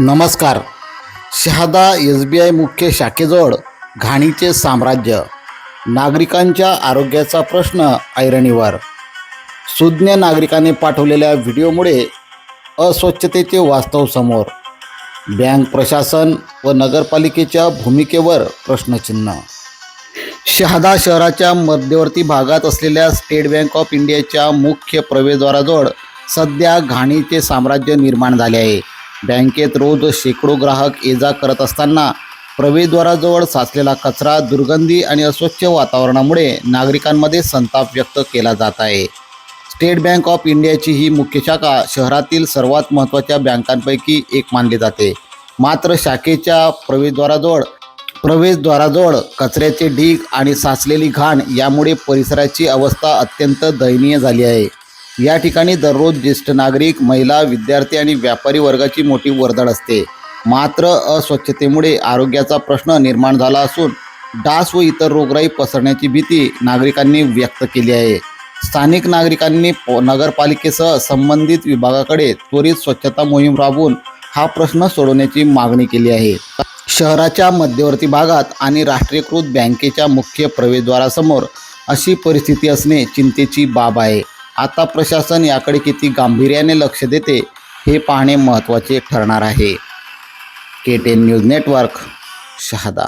नमस्कार. शहादा SBI मुख्य शाखेजवळ घाणीचे साम्राज्य, नागरिकांच्या आरोग्याचा प्रश्न ऐरणीवर. सुज्ञ नागरिकांनी पाठवलेल्या व्हिडिओमुळे अस्वच्छतेचे वास्तव समोर. बँक प्रशासन व नगरपालिकेच्या भूमिकेवर प्रश्नचिन्ह. शहादा शहराच्या मध्यवर्ती भागात असलेल्या स्टेट बँक ऑफ इंडियाच्या मुख्य प्रवेशद्वाराजवळ सध्या घाणीचे साम्राज्य निर्माण झाले आहे. बँकेत रोज शेकडो ग्राहक ये जा करत असताना प्रवेशद्वाराजवळ साचलेला कचरा, दुर्गंधी आणि अस्वच्छ वातावरणामुळे नागरिकांमध्ये संताप व्यक्त केला जात आहे. स्टेट बँक ऑफ इंडियाची ही मुख्य शाखा शहरातील सर्वात महत्त्वाच्या बँकांपैकी एक मानली जाते. मात्र शाखेच्या प्रवेशद्वाराजवळ कचऱ्याचे ढीग आणि साचलेली घाण यामुळे परिसराची अवस्था अत्यंत दयनीय झाली आहे. या ठिकाणी दररोज ज्येष्ठ नागरिक, महिला, विद्यार्थी आणि व्यापारी वर्गाची मोठी वर्दळ असते. मात्र अस्वच्छतेमुळे आरोग्याचा प्रश्न निर्माण झाला असून डास व इतर रोगराई पसरण्याची भीती नागरिकांनी व्यक्त केली आहे. स्थानिक नागरिकांनी नगरपालिकेसह संबंधित विभागाकडे त्वरित स्वच्छता मोहीम राबवून हा प्रश्न सोडवण्याची मागणी केली आहे. शहराच्या मध्यवर्ती भागात आणि राष्ट्रीयकृत बँकेच्या मुख्य प्रवेशद्वारासमोर अशी परिस्थिती असणे चिंतेची बाब आहे. आता प्रशासन याकडे किती गांभीर्याने लक्ष देते हे पाहणे महत्त्वाचे ठरणार आहे. KTN news network, Shahada.